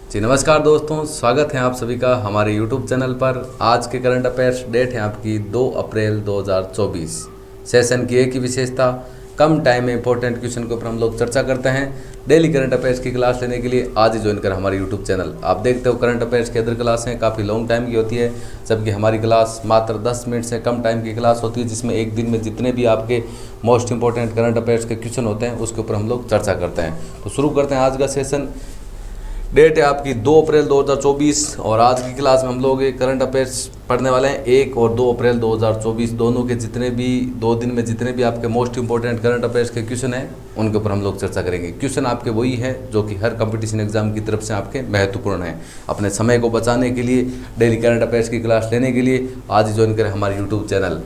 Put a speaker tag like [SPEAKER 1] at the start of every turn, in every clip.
[SPEAKER 1] जी नमस्कार दोस्तों, स्वागत है आप सभी का हमारे YouTube चैनल पर। आज के करंट अफेयर्स डेट है आपकी 2 अप्रैल 2024। सेशन की एक ही विशेषता, कम टाइम में इंपॉर्टेंट क्वेश्चन के ऊपर हम लोग चर्चा करते हैं। डेली करंट अफेयर्स की क्लास लेने के लिए आज ही ज्वाइन करें हमारे YouTube चैनल। आप देखते हो करंट अफेयर्स की अदर क्लासें काफ़ी लॉन्ग टाइम की होती है, जबकि हमारी क्लास मात्र 10 मिनट से कम टाइम की क्लास होती है, जिसमें एक दिन में जितने भी आपके मोस्ट इंपॉर्टेंट करंट अफेयर्स के क्वेश्चन होते हैं उसके ऊपर हम लोग चर्चा करते हैं। तो शुरू करते हैं आज का सेशन। डेट है आपकी 2 अप्रैल 2024 और आज की क्लास में हम लोग करंट अफेयर्स पढ़ने वाले हैं। 1 और 2 अप्रैल 2024 दोनों के जितने भी 2 दिन में जितने भी आपके मोस्ट इंपॉर्टेंट करंट अफेयर्स के क्वेश्चन हैं उनके ऊपर हम लोग चर्चा करेंगे। क्वेश्चन आपके वही है जो कि हर कंपटीशन एग्जाम की तरफ से आपके महत्वपूर्ण है। अपने समय को बचाने के लिए, डेली करंट अफेयर्स की क्लास लेने के लिए आज ही ज्वाइन करें हमारे यूट्यूब चैनल।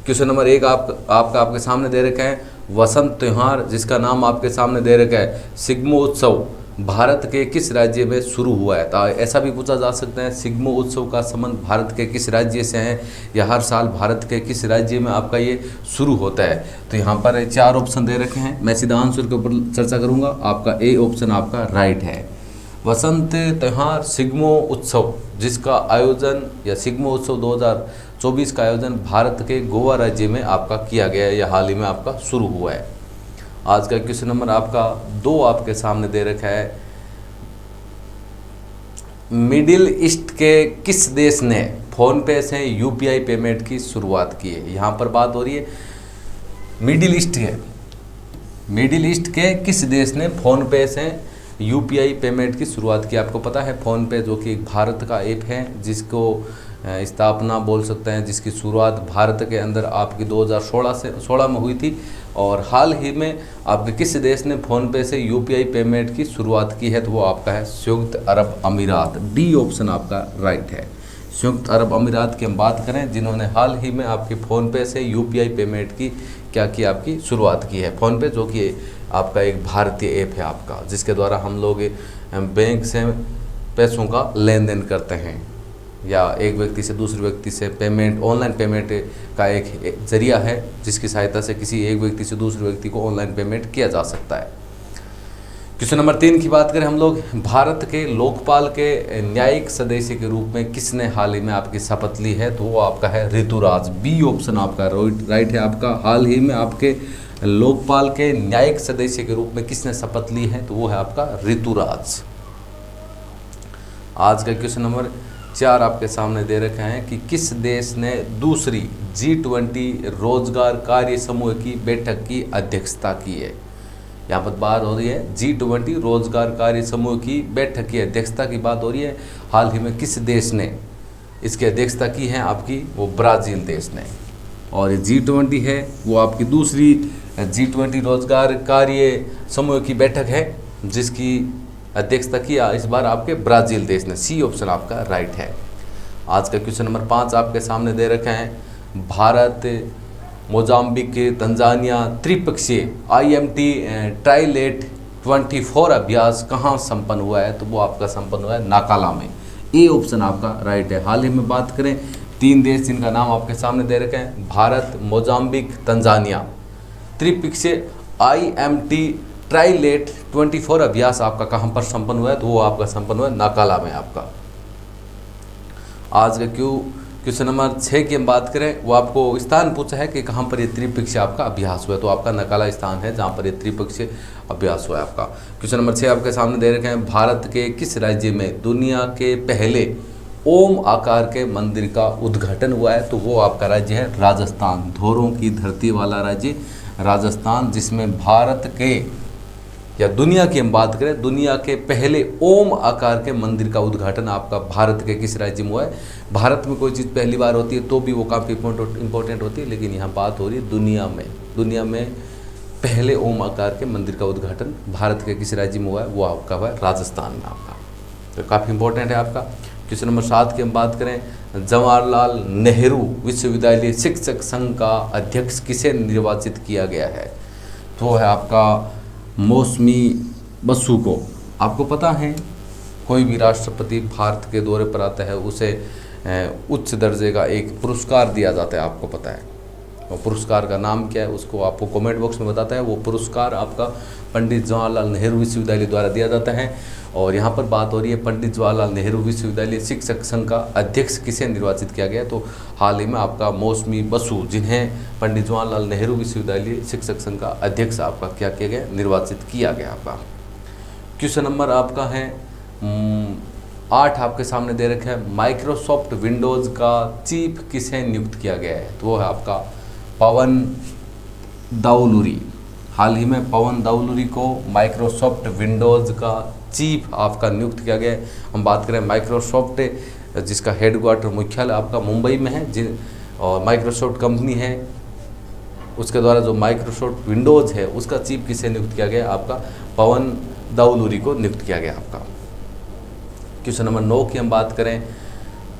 [SPEAKER 1] क्वेश्चन नंबर 1 आपके सामने दे रखा है, वसंत त्यौहार जिसका नाम आपके सामने दे रखा है सिग्मोत्सव भारत के किस राज्य में शुरू हुआ है। तो ऐसा भी पूछा जा सकता है, सिग्मो उत्सव का संबंध भारत के किस राज्य से है, या हर साल भारत के किस राज्य में आपका ये शुरू होता है। तो यहाँ पर 4 ऑप्शन दे रखे हैं, मैं सीधा आंसर के ऊपर चर्चा करूँगा। आपका ए ऑप्शन आपका राइट है। वसंत त्यौहार सिग्मो उत्सव जिसका आयोजन, या सिग्मो उत्सव 2024 का आयोजन भारत के गोवा राज्य में आपका किया गया है, या हाल ही में आपका शुरू हुआ है। आज का क्वेश्चन नंबर आपका 2 आपके सामने दे रखा है, मिडिल ईस्ट के किस देश ने फोन पे से यूपीआई पेमेंट की शुरुआत की है। यहाँ पर बात हो रही है मिडिल ईस्ट है, मिडिल ईस्ट के किस देश ने फोन पे से यूपीआई पेमेंट की शुरुआत की। आपको पता है फोन पे जो कि भारत का ऐप है, जिसको स्थापना बोल सकते हैं, जिसकी शुरुआत भारत के अंदर आपकी 2016 में हुई थी, और हाल ही में आपके किस देश ने फ़ोनपे से यूपीआई पेमेंट की शुरुआत की है। तो वो आपका है संयुक्त अरब अमीरात। डी ऑप्शन आपका राइट है। संयुक्त अरब अमीरात की हम बात करें, जिन्होंने हाल ही में आपके फ़ोनपे से यूपीआई पेमेंट की क्या की आपकी शुरुआत की है। फ़ोनपे जो कि आपका एक भारतीय ऐप है आपका, जिसके द्वारा हम लोग बैंक से पैसों का लेन देन करते हैं, या एक व्यक्ति से दूसरे व्यक्ति से पेमेंट, ऑनलाइन पेमेंट का एक जरिया है, जिसकी सहायता से किसी एक व्यक्ति से दूसरे व्यक्ति को ऑनलाइन पेमेंट किया जा सकता है। क्वेश्चन नंबर 3 की बात करें हम लोग, भारत के लोकपाल के न्यायिक सदस्य के रूप में किसने हाल ही में आपकी शपथ ली है। तो वो आपका है ऋतुराज। बी ऑप्शन आपका राइट है। आपका हाल ही में आपके लोकपाल के न्यायिक सदस्य के रूप में किसने शपथ ली है। तो वो है आपका ऋतुराज। आज का क्वेश्चन नंबर 4 आपके सामने दे रखे हैं कि किस देश ने दूसरी G20 रोजगार कार्य समूह की बैठक की अध्यक्षता की है। यहाँ पर बात हो रही है G20 रोजगार कार्य समूह की बैठक की अध्यक्षता की बात हो रही है। हाल ही में किस देश ने इसकी अध्यक्षता की है आपकी, वो ब्राज़ील देश ने। और ये G20 है वो आपकी दूसरी G20 रोजगार कार्य समूह की बैठक है, जिसकी अध्यक्षता किया इस बार आपके ब्राज़ील देश ने। सी ऑप्शन आपका राइट है। आज का क्वेश्चन नंबर 5 आपके सामने दे रखे हैं, भारत मोजाम्बिक तंजानिया त्रिपक्षीय IMT ट्राइलेट 24 अभ्यास कहाँ संपन्न हुआ है। तो वो आपका संपन्न हुआ है नाकाला में। ए ऑप्शन आपका राइट है। हाल ही में बात करें 3 देश जिनका नाम आपके सामने दे रखे हैं, भारत मोजाम्बिक तंजानिया त्रिपक्षीय IMT ट्राइलेट 24 अभ्यास आपका कहाँ पर संपन्न हुआ है। तो वो आपका संपन्न हुआ है नाकाला में आपका। आज का क्वेश्चन नंबर 6 की हम बात करें, वो आपको स्थान पूछा है कि कहाँ पर ये त्रिपक्षीय आपका अभ्यास हुआ है। तो आपका नकाला स्थान है जहाँ पर ये त्रिपक्षीय अभ्यास हुआ है आपका। क्वेश्चन नंबर 6 आपके सामने दे रखे हैं, भारत के किस राज्य में दुनिया के पहले ओम आकार के मंदिर का उद्घाटन हुआ है। तो वो आपका राज्य है राजस्थान। धोरों की धरती वाला राज्य राजस्थान, जिसमें भारत के या दुनिया की हम बात करें, दुनिया के पहले ओम आकार के मंदिर का उद्घाटन आपका भारत के किस राज्य में हुआ है। भारत में कोई चीज़ पहली बार होती है तो भी वो काफ़ी इंपॉर्टेंट होती है, लेकिन यहाँ बात हो रही है दुनिया में पहले ओम आकार के मंदिर का उद्घाटन भारत के किस राज्य में हुआ है। वो आपका हुआ है राजस्थान में आपका। तो काफ़ी इंपॉर्टेंट है आपका। क्वेश्चन नंबर 7 की हम बात करें, जवाहरलाल नेहरू विश्वविद्यालय शिक्षक संघ का अध्यक्ष किसे निर्वाचित किया गया है। तो है आपका मौसमी बसु को। आपको पता है कोई भी राष्ट्रपति भारत के दौरे पर आता है उसे उच्च दर्जे का एक पुरस्कार दिया जाता है, आपको पता है। और पुरस्कार का नाम क्या है उसको आपको कमेंट बॉक्स में बताता है। वो पुरस्कार आपका पंडित जवाहरलाल नेहरू विश्वविद्यालय द्वारा दिया जाता है। और यहाँ पर बात हो रही है पंडित जवाहरलाल नेहरू विश्वविद्यालय शिक्षक संघ का अध्यक्ष किसे निर्वाचित किया गया। तो हाल ही में आपका मौसमी बसु, जिन्हें पंडित जवाहरलाल नेहरू विश्वविद्यालय शिक्षक संघ का अध्यक्ष आपका क्या किया गया, निर्वाचित किया गया आपका। क्वेश्चन नंबर आपका है 8 आपके सामने दे रखे हैं, माइक्रोसॉफ्ट विंडोज़ का चीफ किसे नियुक्त किया गया है। तो वो है आपका पवन दाउलुरी। हाल ही में पवन दाउलुरी को माइक्रोसॉफ्ट विंडोज़ का चीफ आपका नियुक्त किया गया है। हम बात करें माइक्रोसॉफ्ट, जिसका हेडक्वार्टर मुख्यालय आपका मुंबई में है, और माइक्रोसॉफ्ट कंपनी है, उसके द्वारा जो माइक्रोसॉफ्ट विंडोज़ है उसका चीफ किसे नियुक्त किया गया, आपका पवन दाउलुरी को नियुक्त किया गया आपका। क्वेश्चन नंबर 9 की हम बात करें,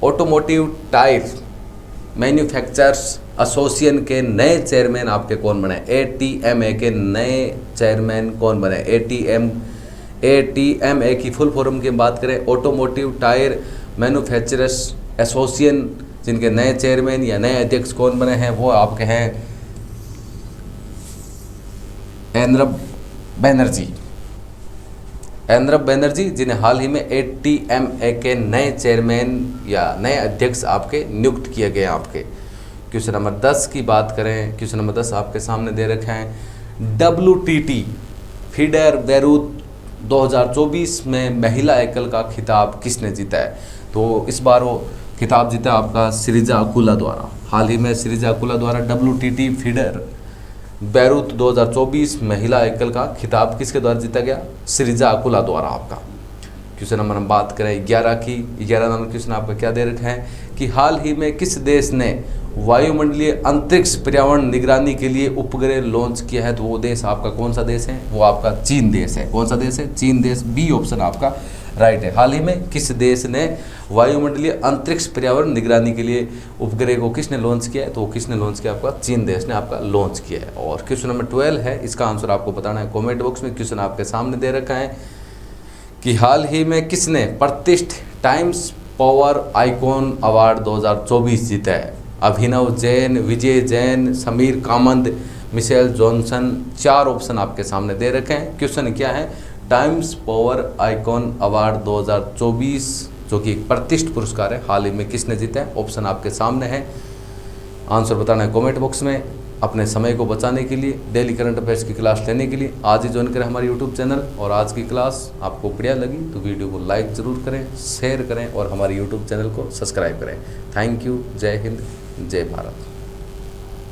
[SPEAKER 1] ऑटोमोटिव टायर मैन्युफैक्चरर्स एसोसिएशन के नए चेयरमैन आपके कौन बने। ATMA के नए चेयरमैन कौन बने। ATMA की फुल फॉर्म की बात करें, ऑटोमोटिव टायर मैन्युफैक्चरर्स एसोसिएशन, जिनके नए चेयरमैन या नए अध्यक्ष कौन बने हैं, वो आपके हैं अर्नब बैनर्जी, जिन्हें हाल ही में ATMA के नए चेयरमैन या नए अध्यक्ष आपके नियुक्त किए गए आपके। क्वेश्चन नंबर 10 की बात करें, क्वेश्चन नंबर 10 आपके सामने दे रखे हैं, WTT फीडर बेरूत 2024 में महिला एकल का खिताब किसने जीता है। तो इस बार वो खिताब जीता आपका श्रीजा अकुला द्वारा। हाल ही में श्रीजा अकुला द्वारा WTT फीडर बेरूत 2024 महिला एकल का खिताब किसके द्वारा जीता गया, श्रीजा अकुला द्वारा आपका। क्वेश्चन नंबर हम बात करें 11 की, 11 नंबर क्वेश्चन आपका क्या दे रखा है कि हाल ही में किस देश ने वायुमंडलीय अंतरिक्ष पर्यावरण निगरानी के लिए उपग्रह लॉन्च किया है। तो वो देश आपका कौन सा देश है, वो आपका चीन देश है। कौन सा देश है, चीन देश, बी ऑप्शन आपका राइट है। हाल ही में किस देश ने वायुमंडलीय अंतरिक्ष पर्यावरण निगरानी के लिए उपग्रह को किसने लॉन्च किया है, तो किसने लॉन्च किया, आपका चीन देश ने आपका लॉन्च किया है। और क्वेश्चन नंबर 12 है, इसका आंसर आपको बताना है कॉमेंट बॉक्स में। क्वेश्चन आपके सामने दे रखा है कि हाल ही में किसने प्रतिष्ठित टाइम्स पावर आइकॉन अवार्ड 2024 जीता है। Abhinav Jain, Vijay Jain, Sameer Kamat, Mitchell Johnson, 4 option आपके सामने दे रखे हैं। क्वेश्चन क्या है, टाइम्स पावर आइकॉन अवार्ड 2024 जो कि एक प्रतिष्ठित पुरस्कार है, हाल ही में किसने जीता है। ऑप्शन आपके सामने है, आंसर बताना है कमेंट बॉक्स में। अपने समय को बचाने के लिए, डेली करंट अफेयर्स की क्लास लेने के लिए आज ही ज्वाइन करें हमारे यूट्यूब चैनल। और आज की क्लास आपको बढ़िया लगी तो वीडियो को लाइक ज़रूर करें, शेयर करें और हमारे यूट्यूब चैनल को सब्सक्राइब करें। Thank you. जय हिंद, जय भारत।